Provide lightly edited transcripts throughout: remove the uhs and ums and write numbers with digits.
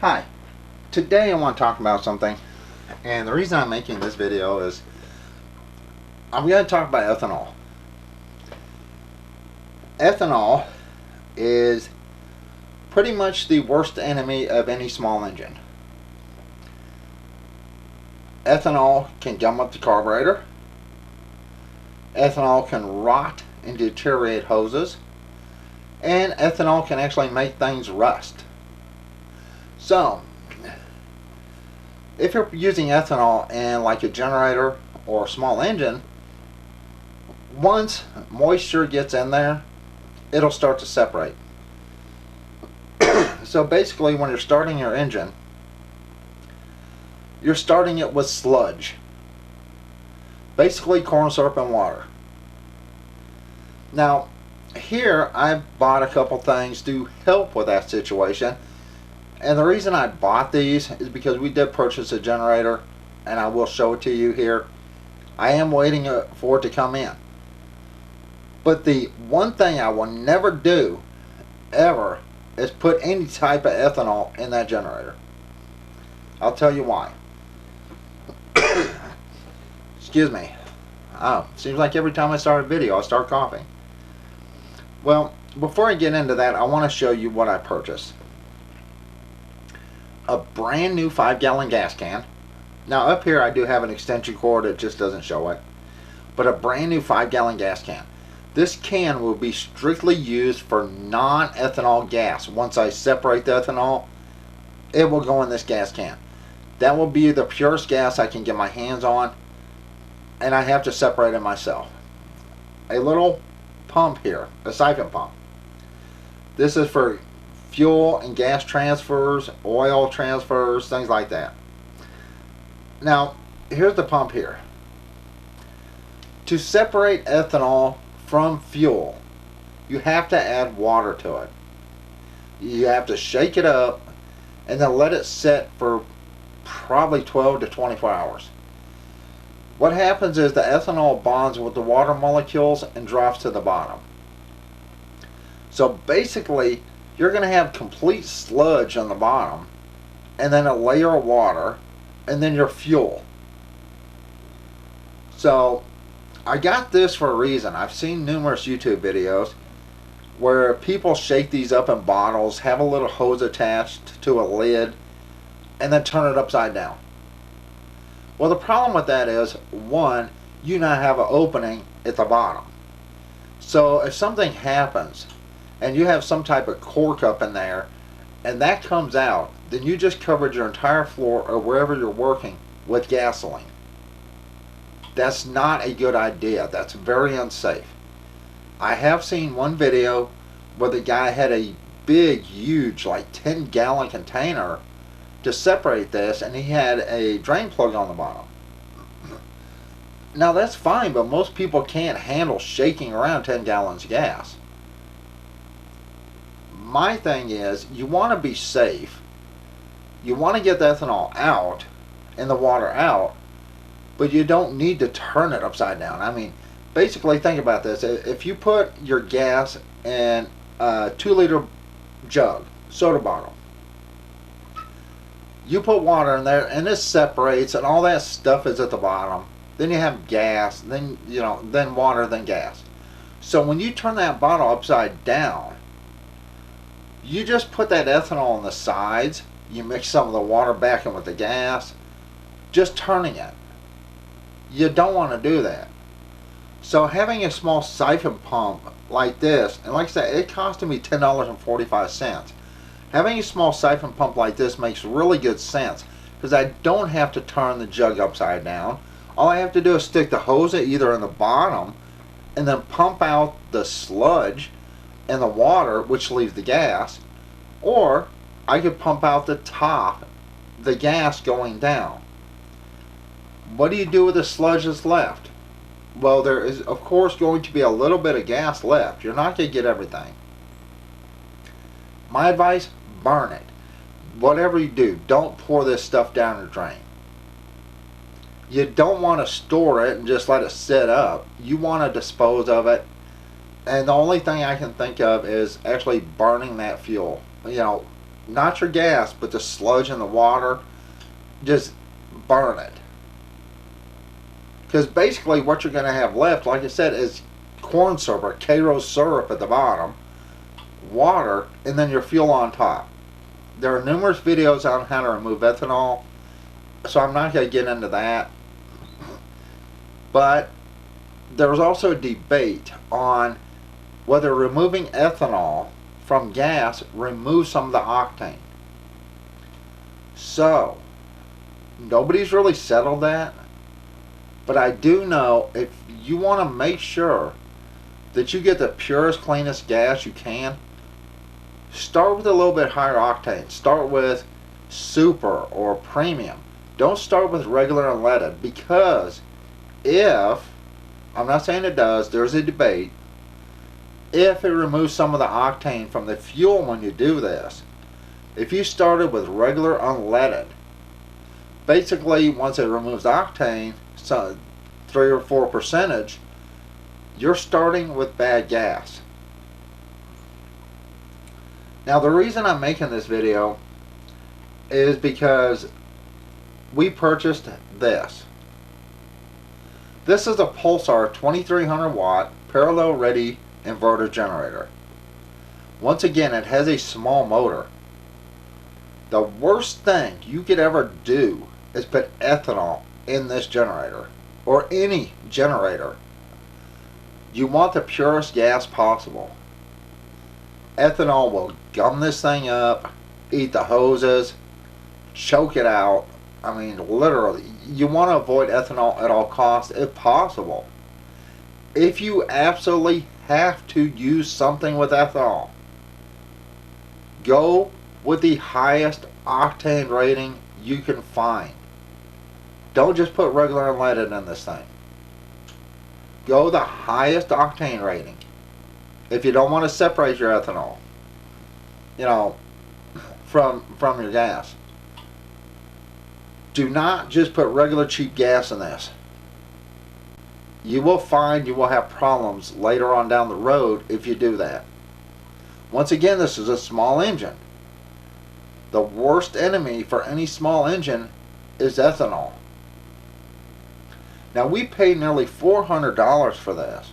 Hi, today I want to talk about something, and the reason I'm making this video is I'm going to talk about ethanol. Ethanol is pretty much the worst enemy of any small engine. Ethanol can gum up the carburetor. Ethanol can rot and deteriorate hoses. And ethanol can actually make things rust. So, if you're using ethanol in like a generator or a small engine, once moisture gets in there, it'll start to separate. So basically, when you're starting your engine, you're starting it with sludge. Basically corn syrup and water. Now, here I bought a couple things to help with that situation. And the reason I bought these is because we did purchase a generator, and I will show it to you here. I am waiting for it to come in. But the one thing I will never do, ever, is put any type of ethanol in that generator. I'll tell you why. Excuse me. Oh, seems like every time I start a video, I start coughing. Well, before I get into that, I want to show you what I purchased. A brand new 5-gallon gas can. Now up here I do have an extension cord, it just doesn't show it. But a brand new 5-gallon gas can. This can will be strictly used for non-ethanol gas. Once I separate the ethanol, it will go in this gas can. That will be the purest gas I can get my hands on, and I have to separate it myself. A little pump here, a siphon pump. This is for fuel and gas transfers, oil transfers, things like that. Now, here's the pump here. To separate ethanol from fuel, you have to add water to it. You have to shake it up and then let it sit for probably 12 to 24 hours. What happens is the ethanol bonds with the water molecules and drops to the bottom. So basically, you're going to have complete sludge on the bottom, and then a layer of water, and then your fuel. So I got this for a reason. I've seen numerous YouTube videos where people shake these up in bottles, have a little hose attached to a lid, and then turn it upside down. Well, the problem with that is, one, you now have an opening at the bottom. So if something happens and you have some type of cork up in there and that comes out, then you just covered your entire floor or wherever you're working with gasoline. That's not a good idea. That's very unsafe. I have seen one video where the guy had a big, huge, like 10-gallon container to separate this, and he had a drain plug on the bottom. Now that's fine, but most people can't handle shaking around 10 gallons of gas. My thing is, you want to be safe. You want to get the ethanol out and the water out, but you don't need to turn it upside down. I mean, basically think about this. If you put your gas in a 2-liter jug, soda bottle, you put water in there and this separates and all that stuff is at the bottom. Then you have gas, then then water, then gas. So when you turn that bottle upside down, you just put that ethanol on the sides, you mix some of the water back in with the gas, just turning it. You don't want to do that. So having a small siphon pump like this, and like I said, it costed me $10.45. Having a small siphon pump like this makes really good sense because I don't have to turn the jug upside down. All I have to do is stick the hose either in the bottom and then pump out the sludge and the water, which leaves the gas, or I could pump out the top, the gas going down. What do you do with the sludge that's left? Well, there is of course going to be a little bit of gas left. You're not going to get everything. My advice, burn it. Whatever you do, don't pour this stuff down the drain. You don't want to store it and just let it sit up. You want to dispose of it. And the only thing I can think of is actually burning that fuel. not your gas, but the sludge in the water, just burn it. Because basically what you're going to have left, like I said, is corn syrup or Karo syrup at the bottom, water, and then your fuel on top. There are numerous videos on how to remove ethanol, so I'm not going to get into that. But there was also a debate on whether removing ethanol from gas removes some of the octane. So, nobody's really settled that. But I do know if you want to make sure that you get the purest, cleanest gas you can, start with a little bit higher octane. Start with super or premium. Don't start with regular unleaded, because if, I'm not saying it does, there's a debate, if it removes some of the octane from the fuel when you do this, if you started with regular unleaded, basically once it removes the octane, so 3 or 4 percentage, you're starting with bad gas. Now the reason I'm making this video is because we purchased this. This is a Pulsar 2300 watt parallel ready inverter generator. Once again, it has a small motor. The worst thing you could ever do is put ethanol in this generator, or any generator. You want the purest gas possible. Ethanol will gum this thing up, eat the hoses, choke it out. I mean, literally, you want to avoid ethanol at all costs if possible. If you absolutely have to use something with ethanol, go with the highest octane rating you can find. Don't just put regular unleaded in this thing. Go the highest octane rating. If you don't want to separate your ethanol, you know, from your gas. Do not just put regular cheap gas in this. You will find you will have problems later on down the road if you do that. Once again, this is a small engine. The worst enemy for any small engine is ethanol. Now we paid nearly $400 for this.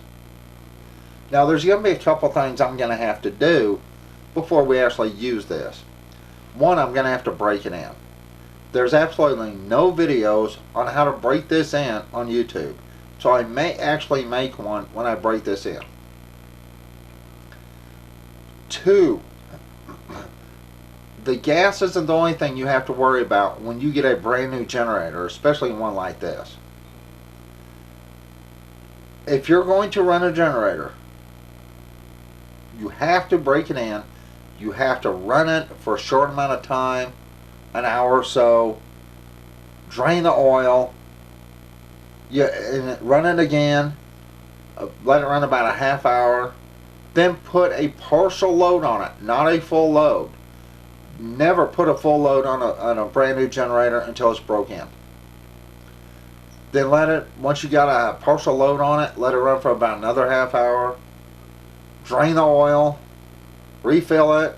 Now there's going to be a couple things I'm going to have to do before we actually use this. One, I'm going to have to break it in. There's absolutely no videos on how to break this in on YouTube. So I may actually make one when I break this in. Two, the gas isn't the only thing you have to worry about when you get a brand new generator, especially one like this. If you're going to run a generator, you have to break it in. You have to run it for a short amount of time, an hour or so, drain the oil, and run it again, let it run about a half hour, then put a partial load on it, not a full load. Never put a full load on a brand new generator until it's broke in. Then let it, once you got a partial load on it, let it run for about another half hour, drain the oil, refill it,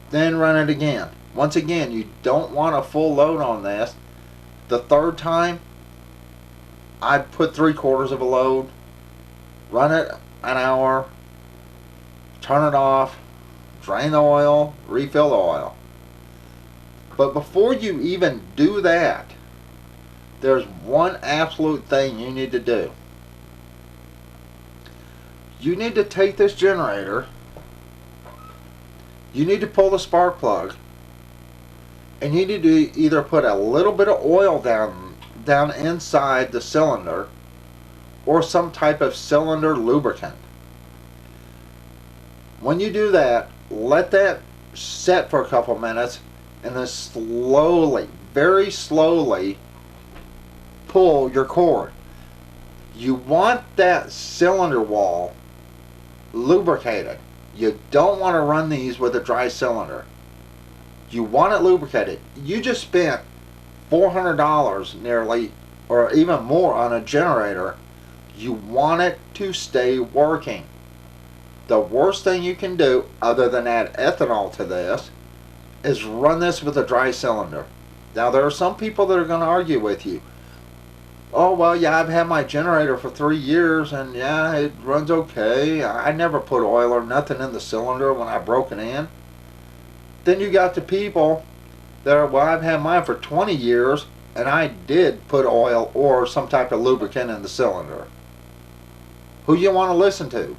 then run it again. Once again, you don't want a full load on this. The third time, I'd put 3/4 of a load, run it an hour, turn it off, drain the oil, refill the oil. But before you even do that, there's one absolute thing you need to do. You need to take this generator, you need to pull the spark plug, and you need to either put a little bit of oil down inside the cylinder or some type of cylinder lubricant. When you do that, let that set for a couple minutes and then slowly, very slowly, pull your cord. You want that cylinder wall lubricated. You don't want to run these with a dry cylinder. You want it lubricated. You just spent $400 nearly, or even more, on a generator. You want it to stay working. The worst thing you can do, other than add ethanol to this, is run this with a dry cylinder. Now there are some people that are going to argue with you. Oh, well, yeah, I've had my generator for 3 years and yeah, it runs okay. I never put oil or nothing in the cylinder when I broke it in. Then you got the people that are, well, I've had mine for 20 years and I did put oil or some type of lubricant in the cylinder. Who you want to listen to?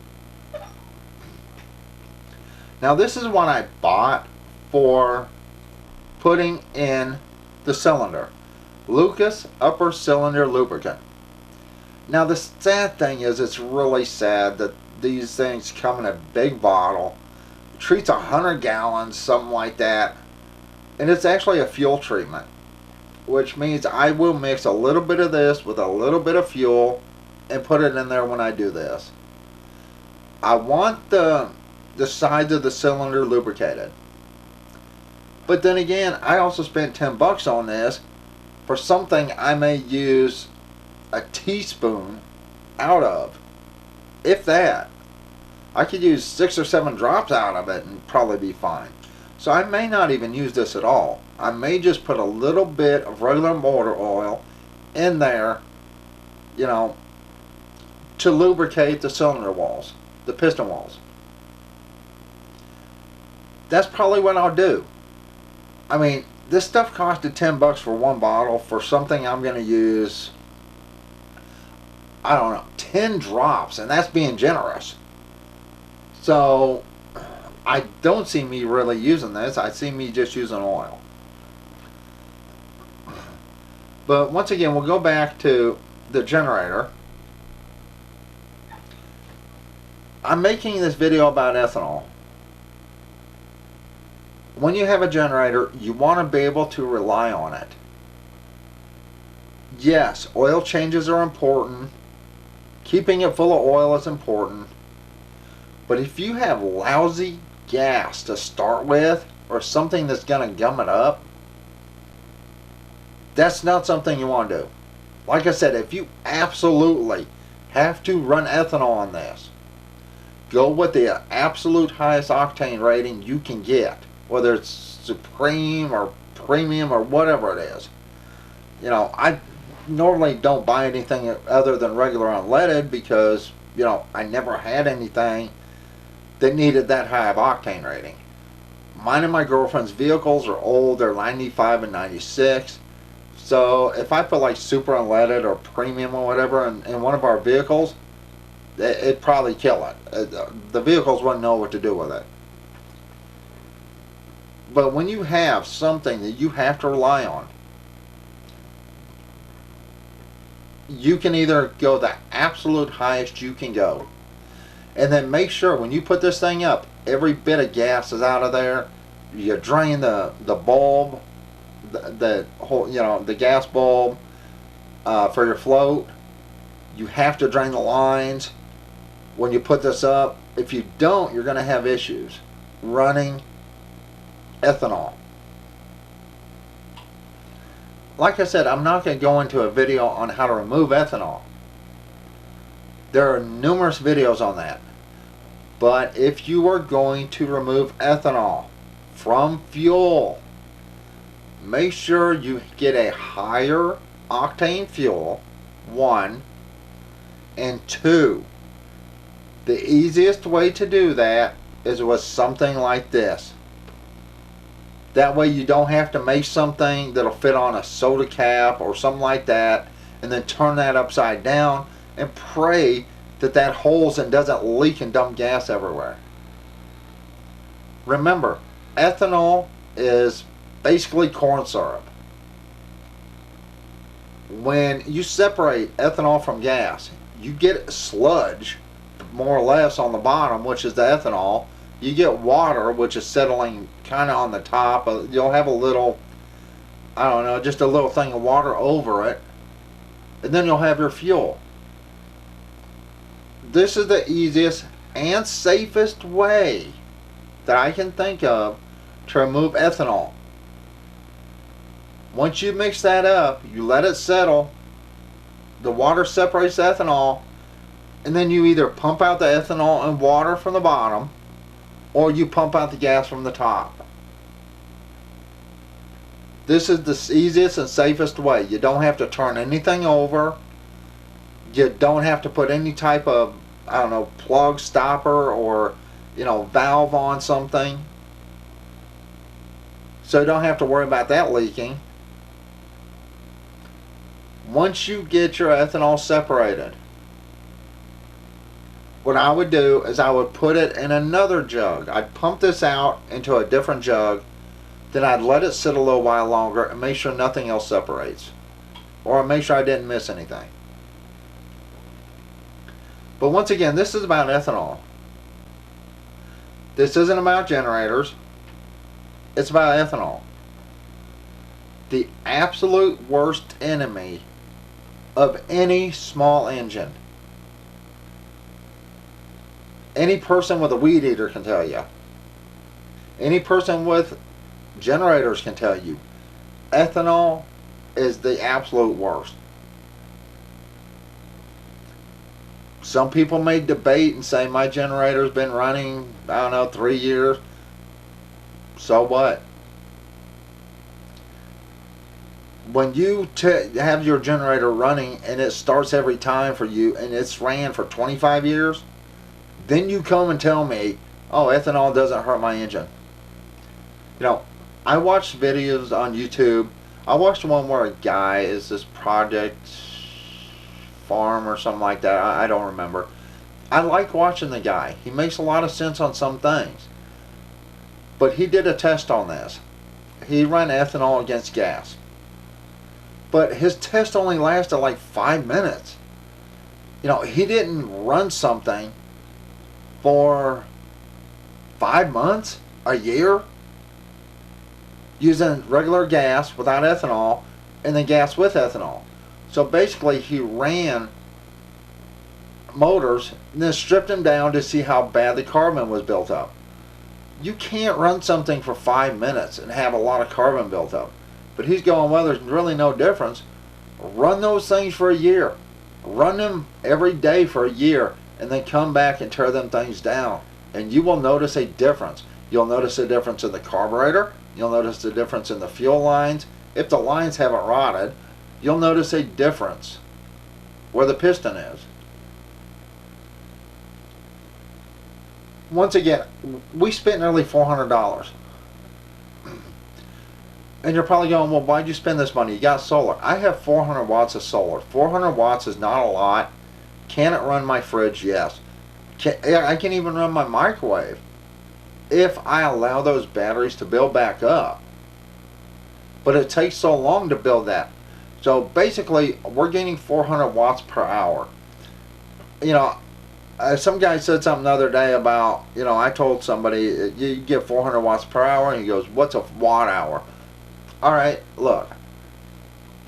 Now this is what I bought for putting in the cylinder. Lucas upper cylinder lubricant. Now the sad thing is, it's really sad that these things come in a big bottle, treats 100 gallons, something like that, and it's actually a fuel treatment, which means I will mix a little bit of this with a little bit of fuel and put it in there when I do this. I want the sides of the cylinder lubricated. But then again, I also spent $10 on this for something I may use a teaspoon out of, if that. I could use 6 or 7 drops out of it and probably be fine. So I may not even use this at all. I may just put a little bit of regular motor oil in there, you know, to lubricate the cylinder walls, the piston walls. That's probably what I'll do. I mean, this stuff costed $10 for one bottle for something I'm going to use, I don't know, 10 drops, and that's being generous. So I don't see me really using this. I see me just using oil. But once again, we'll go back to the generator. I'm making this video about ethanol. When you have a generator, you want to be able to rely on it. Yes, oil changes are important. Keeping it full of oil is important. But if you have lousy gas to start with, or something that's going to gum it up, that's not something you want to do. Like I said, if you absolutely have to run ethanol on this, go with the absolute highest octane rating you can get. Whether it's Supreme or Premium or whatever it is. You know, I normally don't buy anything other than regular unleaded because, you know, I never had anything that needed that high of octane rating. Mine and my girlfriend's vehicles are old. They're 95 and 96. So if I put like super unleaded or premium or whatever in one of our vehicles, it'd probably kill it. The vehicles wouldn't know what to do with it. But when you have something that you have to rely on, you can either go the absolute highest you can go, and then make sure when you put this thing up, every bit of gas is out of there. You drain the bulb, the whole, you know, the gas bulb for your float. You have to drain the lines when you put this up. If you don't, you're going to have issues running ethanol. Like I said, I'm not going to go into a video on how to remove ethanol. There are numerous videos on that. But if you are going to remove ethanol from fuel, make sure you get a higher octane fuel, 1, and 2. The easiest way to do that is with something like this. That way you don't have to make something that'll fit on a soda cap or something like that and then turn that upside down and pray that that holds and doesn't leak and dump gas everywhere. Remember, ethanol is basically corn syrup. When you separate ethanol from gas, you get sludge more or less on the bottom, which is the ethanol. You get water, which is settling kind of on the top. You'll have a little, I don't know, just a little thing of water over it. And then you'll have your fuel. This is the easiest and safest way that I can think of to remove ethanol. Once you mix that up, you let it settle. The water separates the ethanol. and then you either pump out the ethanol and water from the bottom, or you pump out the gas from the top. This is the easiest and safest way. You don't have to turn anything over. You don't have to put any type of, I don't know, plug, stopper, or, you know, valve on something. So you don't have to worry about that leaking. Once you get your ethanol separated, what I would do is I would put it in another jug. I'd pump this out into a different jug. Then I'd let it sit a little while longer and make sure nothing else separates. Or make sure I didn't miss anything. But once again, this is about ethanol. This isn't about generators. It's about ethanol. The absolute worst enemy of any small engine. Any person with a weed eater can tell you. Any person with generators can tell you. Ethanol is the absolute worst. Some people may debate and say my generator's been running, I don't know, 3 years. So what? When you have your generator running and it starts every time for you and it's ran for 25 years, then you come and tell me, oh, ethanol doesn't hurt my engine. You know, I watched videos on YouTube. I watched one where a guy is this Project Farm or something like that. I don't remember. I like watching the guy. He makes a lot of sense on some things. But he did a test on this. He ran ethanol against gas. But his test only lasted like 5 minutes. You know, he didn't run something for 5 months, a year, using regular gas without ethanol and then gas with ethanol. So basically he ran motors and then stripped them down to see how bad the carbon was built up. You can't run something for 5 minutes and have a lot of carbon built up. But he's going, well, there's really no difference. Run those things for a year. Run them every day for a year and then come back and tear them things down. And you will notice a difference. You'll notice a difference in the carburetor. You'll notice the difference in the fuel lines. If the lines haven't rotted, you'll notice a difference where the piston is. Once again, we spent nearly $400. And you're probably going, well, why'd you spend this money? You got solar. I have 400 watts of solar. 400 watts is not a lot. Can it run my fridge? Yes. I can even run my microwave if I allow those batteries to build back up. But it takes so long to build that. So basically, we're gaining 400 watts per hour. You know, some guy said something the other day about, you know, I told somebody, you get 400 watts per hour, and he goes, what's a watt hour? All right, look.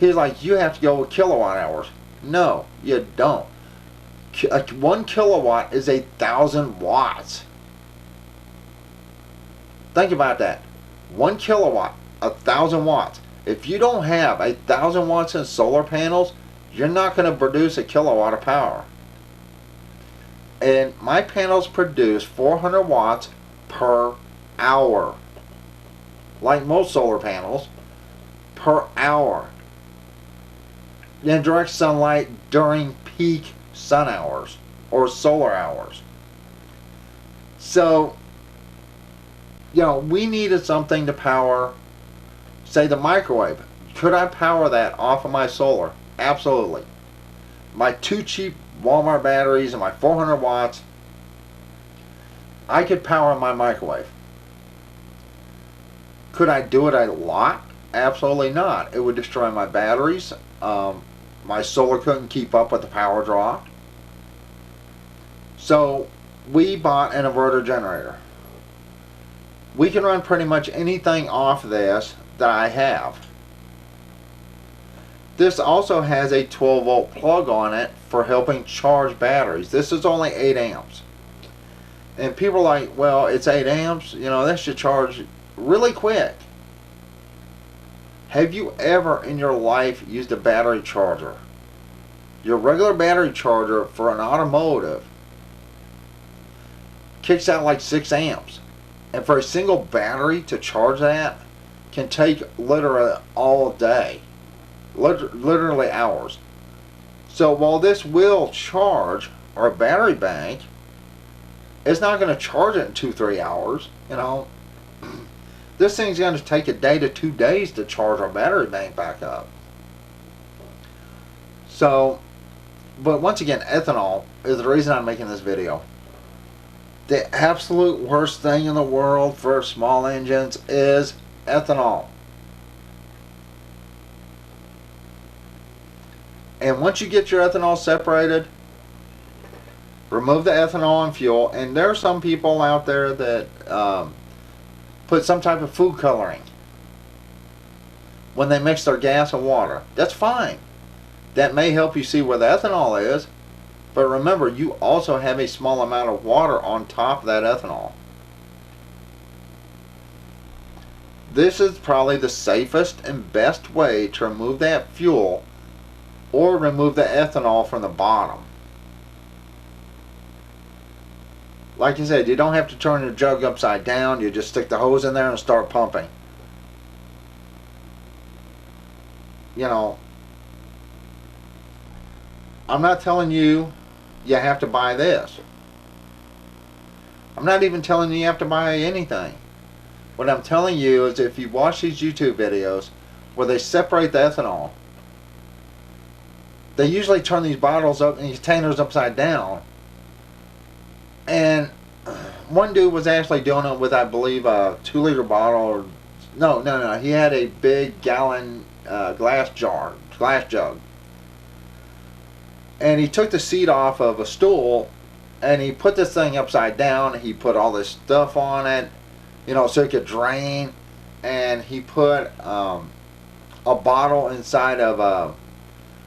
He's like, you have to go with kilowatt hours. No, you don't. 1 kilowatt is 1,000 watts. Think about that. 1 kilowatt, 1,000 watts. If you don't have 1,000 watts in solar panels, you're not going to produce a kilowatt of power. And my panels produce 400 watts per hour. Like most solar panels, per hour. In direct sunlight during peak sun hours or solar hours. So, you know, we needed something to power, say, the microwave. Could I power that off of my solar? Absolutely. My 2 cheap Walmart batteries and my 400 watts, I could power my microwave. Could I do it a lot? Absolutely not. It would destroy my batteries. My solar couldn't keep up with the power draw. So we bought an inverter generator. We can run pretty much anything off this that I have. This also has a 12 volt plug on it for helping charge batteries. This is only 8 amps. And people are like, well, it's 8 amps, you know, that should charge really quick. Have you ever in your life used a battery charger? Your regular battery charger for an automotive kicks out like 6 amps. And for a single battery to charge that can take literally all day. Literally hours. So while this will charge our battery bank, it's not going to charge it in 2-3 hours. You know, this thing's going to take a day to 2 days to charge our battery bank back up. So, but once again, ethanol is the reason I'm making this video. The absolute worst thing in the world for small engines is ethanol. And once you get your ethanol separated, remove the ethanol and fuel. And there are some people out there that put some type of food coloring when they mix their gas and water. That's fine. That may help you see where the ethanol is. But remember, you also have a small amount of water on top of that ethanol. This is probably the safest and best way to remove that fuel or remove the ethanol from the bottom. Like I said, you don't have to turn your jug upside down. You just stick the hose in there and start pumping. You know, I'm not telling you you have to buy this. I'm not even telling you have to buy anything. What I'm telling you is if you watch these YouTube videos where they separate the ethanol, they usually turn these bottles up and these containers upside down. And one dude was actually doing it with, I believe, a 2-liter bottle. Or, no. He had a big gallon glass jug. And he took the seat off of a stool and he put this thing upside down. He put all this stuff on it, you know, so it could drain. And he put a bottle inside of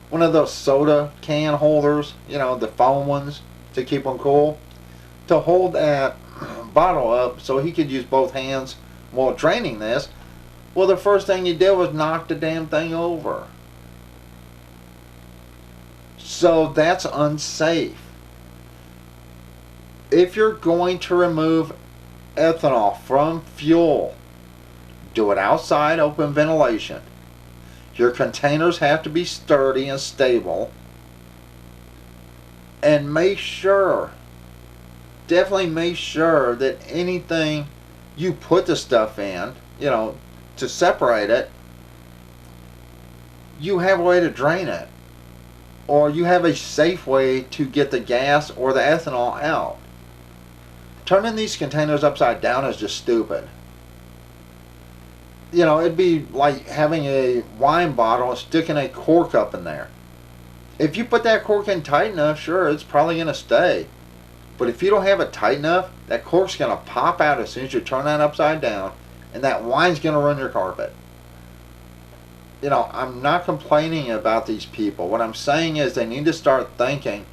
one of those soda can holders, you know, the foam ones to keep them cool, to hold that bottle up so he could use both hands while draining this. Well, the first thing he did was knock the damn thing over. So that's unsafe. If you're going to remove ethanol from fuel, do it outside, open ventilation. Your containers have to be sturdy and stable. And make sure, definitely make sure that anything you put the stuff in, you know, to separate it, you have a way to drain it. Or you have a safe way to get the gas or the ethanol out. Turning these containers upside down is just stupid. You know, it'd be like having a wine bottle and sticking a cork up in there. If you put that cork in tight enough, sure, it's probably going to stay. But if you don't have it tight enough, that cork's going to pop out as soon as you turn that upside down, and that wine's going to run your carpet. You know, I'm not complaining about these people. What I'm saying is they need to start thinking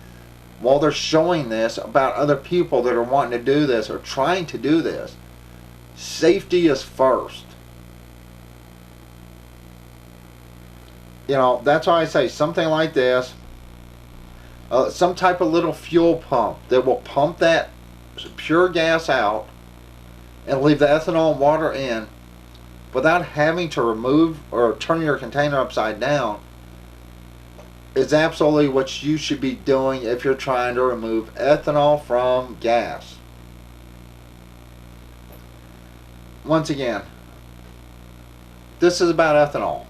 while they're showing this about other people that are wanting to do this or trying to do this. Safety is first. You know, that's why I say something like this, some type of little fuel pump that will pump that pure gas out and leave the ethanol and water in without having to remove or turn your container upside down is absolutely what you should be doing if you're trying to remove ethanol from gas. Once again, this is about ethanol,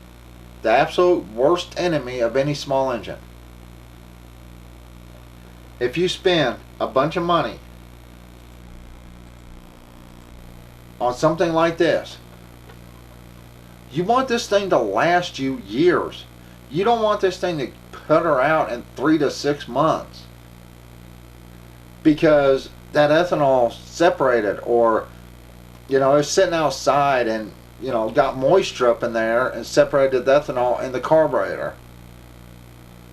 the absolute worst enemy of any small engine. If you spend a bunch of money on something like this, you want this thing to last you years. You don't want this thing to putter out in 3 to 6 months because that ethanol separated, or you know, it's sitting outside and you know got moisture up in there and separated the ethanol in the carburetor,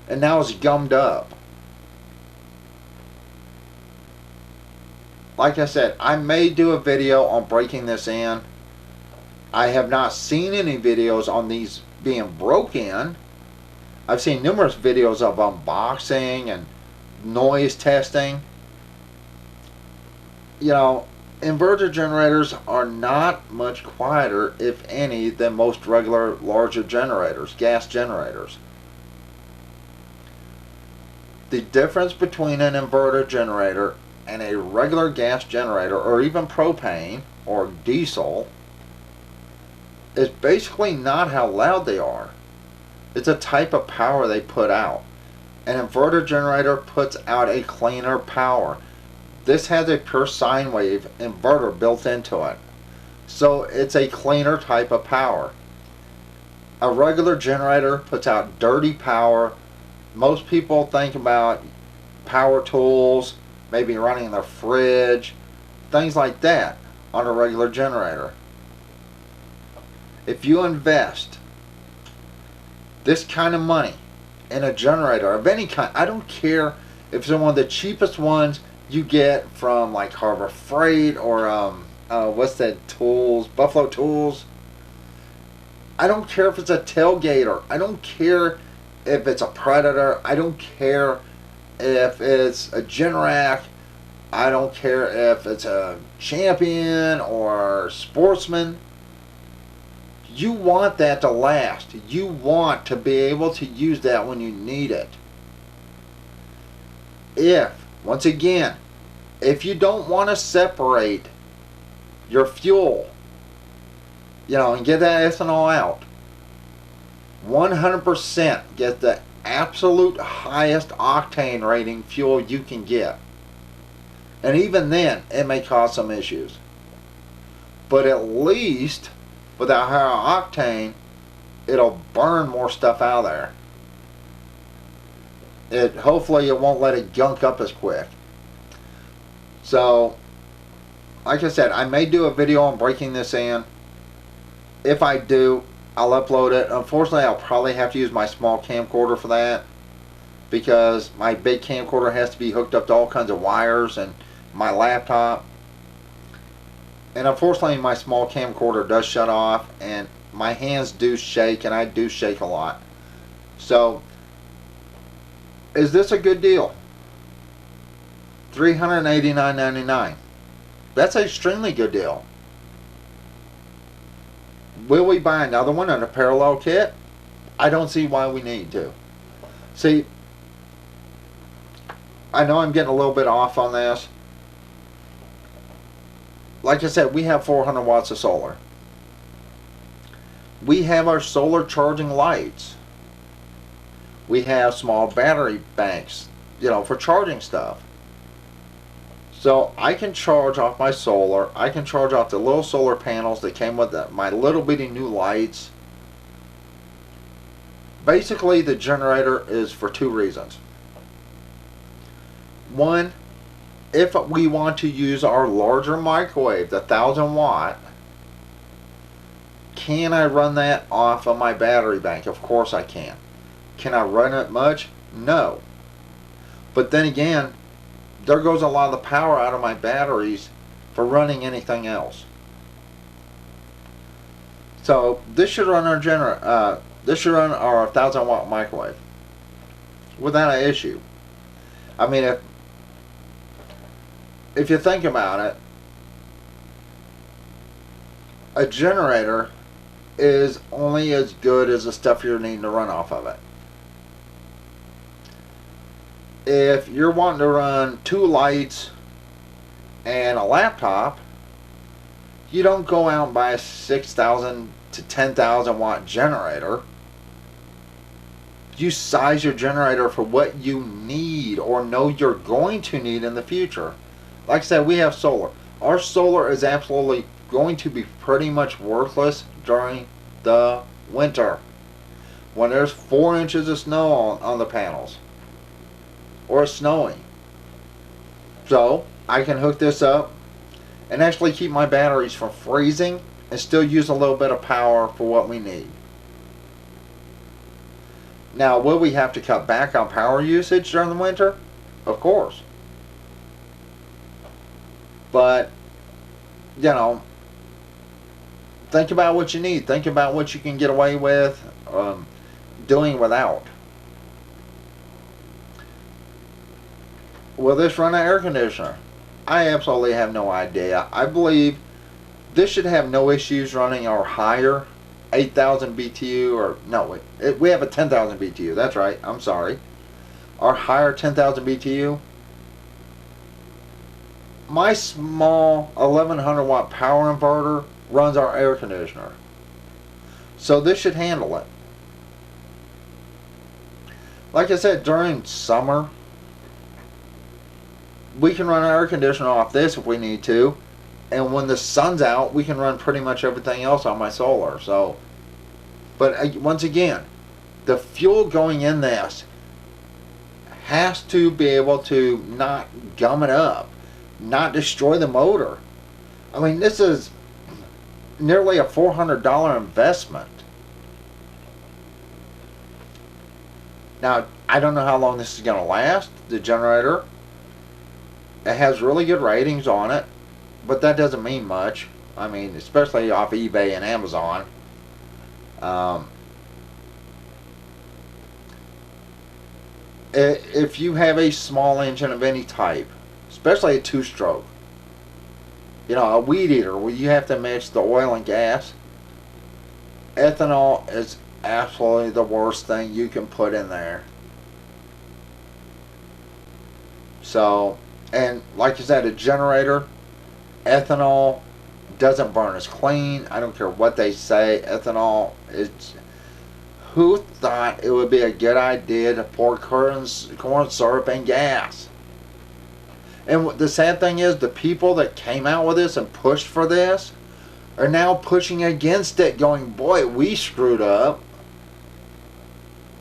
and now it's gummed up. Like I said, I may do a video on breaking this in. I have not seen any videos on these being broke in. I've seen numerous videos of unboxing and noise testing. You know, inverter generators are not much quieter, if any, than most regular larger generators, gas generators. The difference between an inverter generator and a regular gas generator, or even propane or diesel, is basically not how loud they are. It's a type of power they put out. An inverter generator puts out a cleaner power. This has a pure sine wave inverter built into it, so it's a cleaner type of power. A regular generator puts out dirty power. Most people think about power tools, maybe running their fridge, things like that on a regular generator. If you invest this kind of money in a generator of any kind, I don't care if it's one of the cheapest ones you get from like Harbor Freight or what's that tools, Buffalo Tools. I don't care if it's a tailgater. I don't care if it's a Predator. I don't care if it's a Generac. I don't care if it's a Champion or Sportsman. You want that to last. You want to be able to use that when you need it. Once again, if you don't want to separate your fuel, and get that ethanol out, 100% get the absolute highest octane rating fuel you can get. And even then, it may cause some issues. But at least, with that higher octane, it'll burn more stuff out of there. Hopefully it won't let it gunk up as quick. So, like I said, I may do a video on breaking this in. If I do, I'll upload it. Unfortunately, I'll probably have to use my small camcorder for that, because my big camcorder has to be hooked up to all kinds of wires and my laptop. And unfortunately, my small camcorder does shut off, and my hands do shake, and I do shake a lot. So, is this a good deal? $389.99. That's an extremely good deal. Will we buy another one in a parallel kit? I don't see why we need to. See, I know I'm getting a little bit off on this. Like I said, we have 400 watts of solar. We have our solar charging lights. We have small battery banks, for charging stuff. So I can charge off my solar. I can charge off the little solar panels that came with my little bitty new lights. Basically, the generator is for two reasons. One, if we want to use our larger microwave, the 1000 watt, can I run that off of my battery bank? Of course I can. Can I run it much? No. But then again, there goes a lot of the power out of my batteries for running anything else. So this should run our this should run our 1000 watt microwave without an issue. I mean, if you think about it, a generator is only as good as the stuff you're needing to run off of it. If you're wanting to run 2 lights and a laptop, you don't go out and buy a 6,000 to 10,000 watt generator. You size your generator for what you need or know you're going to need in the future. Like I said, we have solar. Our solar is absolutely going to be pretty much worthless during the winter, when there's 4 inches of snow on the panels, or it's snowing. So I can hook this up and actually keep my batteries from freezing and still use a little bit of power for what we need. Now, will we have to cut back on power usage during the winter? Of course. But, think about what you need. Think about what you can get away with doing without. Will this run an air conditioner? I absolutely have no idea. I believe this should have no issues running our higher 8,000 BTU, or no, we have a 10,000 BTU. That's right. I'm sorry. Our higher 10,000 BTU. My small 1100 watt power inverter runs our air conditioner. So this should handle it. Like I said, during summer, we can run our air conditioner off this if we need to. And when the sun's out, we can run pretty much everything else on my solar. So, but once again, the fuel going in this has to be able to not gum it up, not destroy the motor. I mean, this is nearly a $400 investment. Now, I don't know how long this is going to last, the generator. It has really good ratings on it, but that doesn't mean much. I mean, especially off eBay and Amazon. If you have a small engine of any type, especially a two-stroke, you know, a weed eater where you have to mix the oil and gas, ethanol is absolutely the worst thing you can put in there. So, and like I said, a generator, ethanol doesn't burn as clean. I don't care what they say. Ethanol is. Who thought it would be a good idea to pour corn syrup and gas? And the sad thing is, the people that came out with this and pushed for this are now pushing against it, going, boy, we screwed up.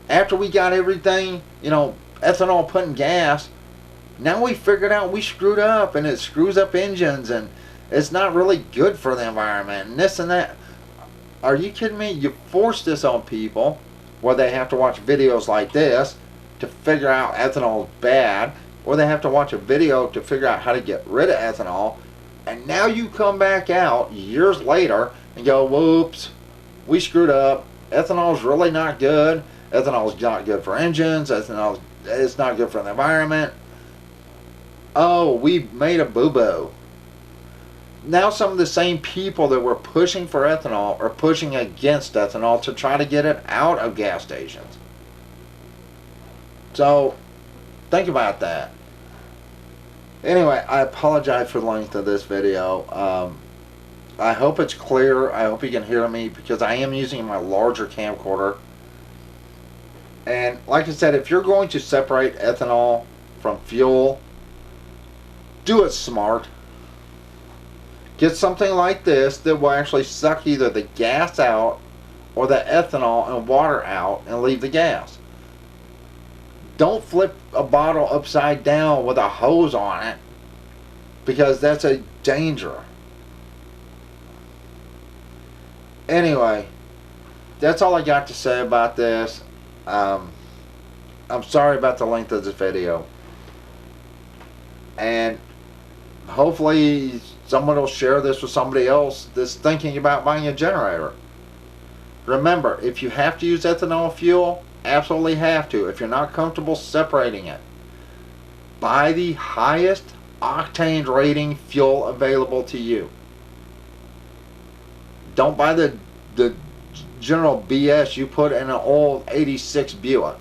After we got everything, you know, ethanol put in gas, now we figured out we screwed up, and it screws up engines, and it's not really good for the environment, and this and that. Are you kidding me? You force this on people where they have to watch videos like this to figure out ethanol is bad, or they have to watch a video to figure out how to get rid of ethanol, and now you come back out years later and go, whoops, we screwed up. Ethanol is really not good. Ethanol is not good for engines. Ethanol is not good for the environment. Oh, we made a boo-boo. Now some of the same people that were pushing for ethanol are pushing against ethanol to try to get it out of gas stations. So, think about that. Anyway, I apologize for the length of this video. I hope it's clear. I hope you can hear me, because I am using my larger camcorder. And like I said, if you're going to separate ethanol from fuel, do it smart. Get something like this that will actually suck either the gas out or the ethanol and water out and leave the gas. Don't flip a bottle upside down with a hose on it, because that's a danger. Anyway, that's all I got to say about this. I'm sorry about the length of this video. And hopefully someone will share this with somebody else that's thinking about buying a generator. Remember, if you have to use ethanol fuel, absolutely have to. If you're not comfortable separating it, buy the highest octane rating fuel available to you. Don't buy the general BS you put in an old 86 Buick.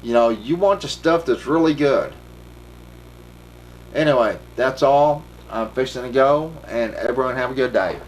You know, you want the stuff that's really good. Anyway, that's all. I'm fixing to go, and everyone have a good day.